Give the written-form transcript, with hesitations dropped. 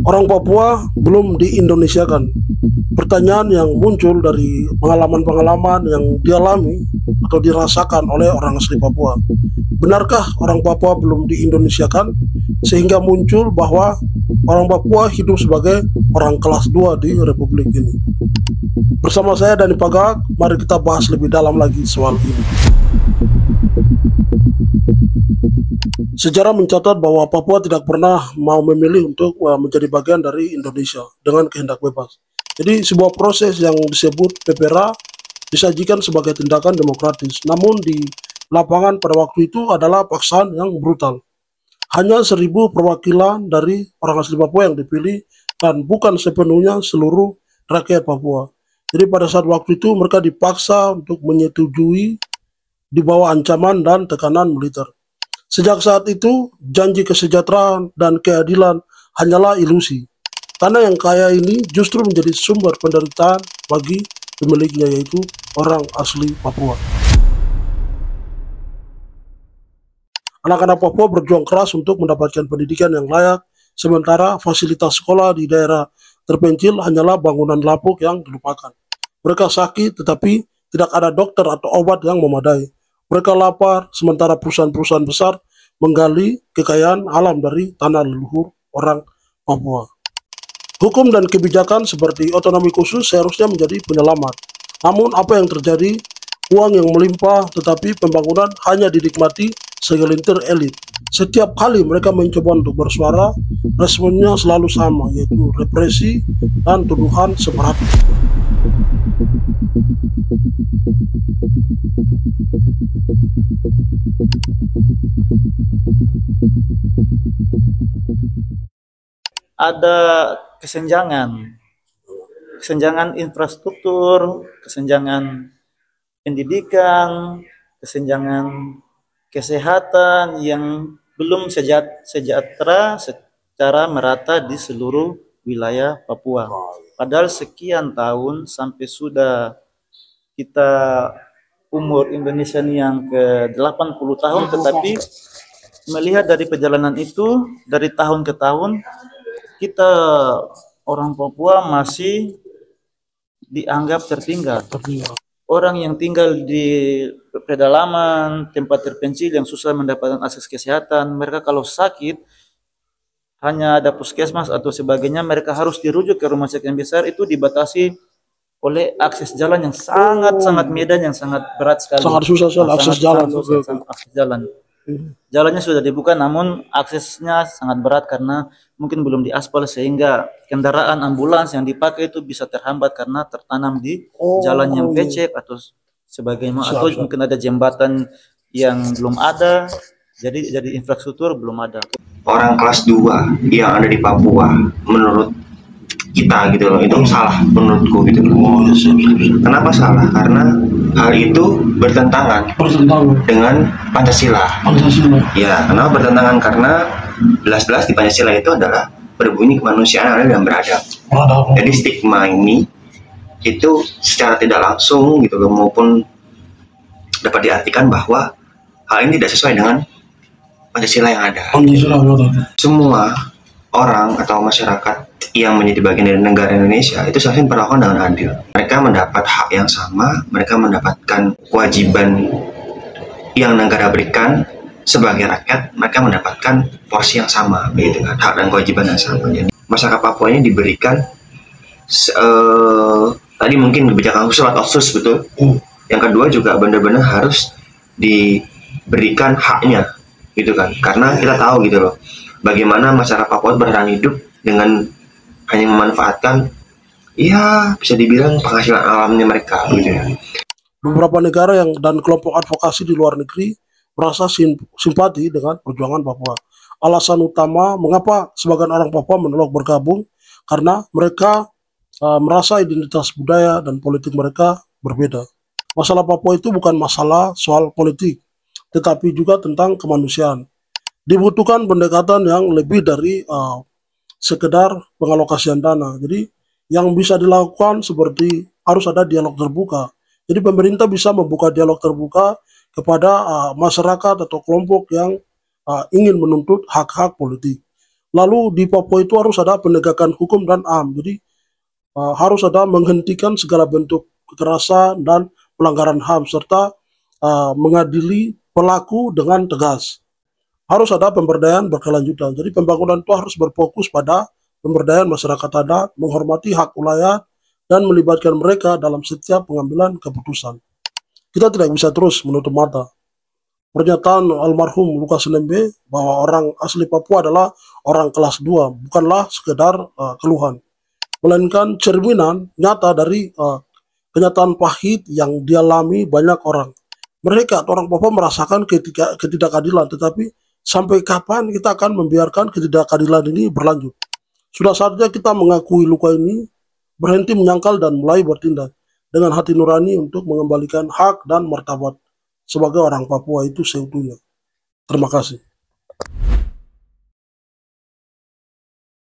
Orang Papua belum di-Indonesiakan. Pertanyaan yang muncul dari pengalaman-pengalaman yang dialami atau dirasakan oleh orang asli Papua. Benarkah orang Papua belum di-Indonesiakan sehingga muncul bahwa orang Papua hidup sebagai orang kelas 2 di Republik ini? Bersama saya Dani Pagak, mari kita bahas lebih dalam lagi soal ini. Sejarah mencatat bahwa Papua tidak pernah mau memilih untuk menjadi bagian dari Indonesia dengan kehendak bebas. Jadi sebuah proses yang disebut PPRA disajikan sebagai tindakan demokratis. Namun di lapangan pada waktu itu adalah paksaan yang brutal. Hanya 1.000 perwakilan dari orang asli Papua yang dipilih dan bukan sepenuhnya seluruh rakyat Papua. Jadi pada saat waktu itu mereka dipaksa untuk menyetujui di bawah ancaman dan tekanan militer. Sejak saat itu, janji kesejahteraan dan keadilan hanyalah ilusi. Tanah yang kaya ini justru menjadi sumber penderitaan bagi pemiliknya, yaitu orang asli Papua. Anak-anak Papua berjuang keras untuk mendapatkan pendidikan yang layak, sementara fasilitas sekolah di daerah terpencil hanyalah bangunan lapuk yang dilupakan. Mereka sakit, tetapi tidak ada dokter atau obat yang memadai. Mereka lapar, sementara perusahaan-perusahaan besar menggali kekayaan alam dari tanah leluhur orang Papua. Hukum dan kebijakan seperti otonomi khusus seharusnya menjadi penyelamat. Namun apa yang terjadi? Uang yang melimpah, tetapi pembangunan hanya dinikmati segelintir elit. Setiap kali mereka mencoba untuk bersuara, responnya selalu sama, yaitu represi dan tuduhan separatis. Ada kesenjangan infrastruktur, kesenjangan pendidikan, kesenjangan kesehatan yang belum sejahtera secara merata di seluruh wilayah Papua. Padahal sekian tahun sampai sudah kita umur Indonesia ini yang ke 80 tahun, tetapi melihat dari perjalanan itu dari tahun ke tahun, kita orang Papua masih dianggap tertinggal. Orang yang tinggal di pedalaman, tempat terpencil yang susah mendapatkan akses kesehatan, mereka kalau sakit hanya ada puskesmas atau sebagainya, mereka harus dirujuk ke rumah sakit yang besar, itu dibatasi oleh akses jalan yang sangat medan yang sangat berat sekali. Sangat susah soal akses jalan. Akses jalan. Jalannya sudah dibuka, namun aksesnya sangat berat karena mungkin belum diaspal, sehingga kendaraan ambulans yang dipakai itu bisa terhambat karena tertanam di jalan yang becek atau sebagainya, atau mungkin ada jembatan yang belum ada, jadi infrastruktur belum ada. Orang kelas 2 yang ada di Papua menurut kita gitu loh, itu salah menurutku gitu loh. Kenapa salah? Karena hal itu bertentangan dengan Pancasila. Ya, kenapa bertentangan? Karena jelas-jelas di Pancasila itu adalah berbunyi kemanusiaan adil dan beradab. Jadi stigma ini itu secara tidak langsung gitu loh, maupun dapat diartikan bahwa hal ini tidak sesuai dengan Pancasila yang ada. Semua orang atau masyarakat yang menjadi bagian dari negara Indonesia itu seharusnya diperlakukan dengan adil. Mereka mendapat hak yang sama, mereka mendapatkan kewajiban yang negara berikan sebagai rakyat, mereka mendapatkan porsi yang sama, begitu kan, hak dan kewajiban yang sama. Jadi masyarakat Papua ini diberikan tadi mungkin kebijakan khusus atau khusus, betul. Yang kedua juga benar-benar harus diberikan haknya, gitu kan, karena kita tahu gitu loh, bagaimana masyarakat Papua bertahan hidup dengan hanya memanfaatkan, ya bisa dibilang penghasilan alamnya mereka, gitu ya. Beberapa negara dan kelompok advokasi di luar negeri merasa simpati dengan perjuangan Papua. Alasan utama mengapa sebagian orang Papua menolak bergabung karena mereka merasa identitas budaya dan politik mereka berbeda. Masalah Papua itu bukan masalah soal politik, tetapi juga tentang kemanusiaan. Dibutuhkan pendekatan yang lebih dari sekedar pengalokasian dana. Jadi yang bisa dilakukan seperti harus ada dialog terbuka. Jadi pemerintah bisa membuka dialog terbuka kepada masyarakat atau kelompok yang ingin menuntut hak-hak politik. Lalu di Papua itu harus ada penegakan hukum dan HAM. Jadi harus ada menghentikan segala bentuk kekerasan dan pelanggaran HAM serta mengadili pelaku dengan tegas. Harus ada pemberdayaan berkelanjutan. Jadi pembangunan itu harus berfokus pada pemberdayaan masyarakat adat, menghormati hak ulayat, dan melibatkan mereka dalam setiap pengambilan keputusan. Kita tidak bisa terus menutup mata. Pernyataan almarhum Lukas NMB bahwa orang asli Papua adalah orang kelas 2 bukanlah sekedar keluhan, melainkan cerminan nyata dari kenyataan pahit yang dialami banyak orang. Mereka, orang Papua, merasakan ketidakadilan, tetapi sampai kapan kita akan membiarkan ketidakadilan ini berlanjut? Sudah saatnya kita mengakui luka ini, berhenti menyangkal dan mulai bertindak dengan hati nurani untuk mengembalikan hak dan martabat sebagai orang Papua itu seutuhnya. Terima kasih.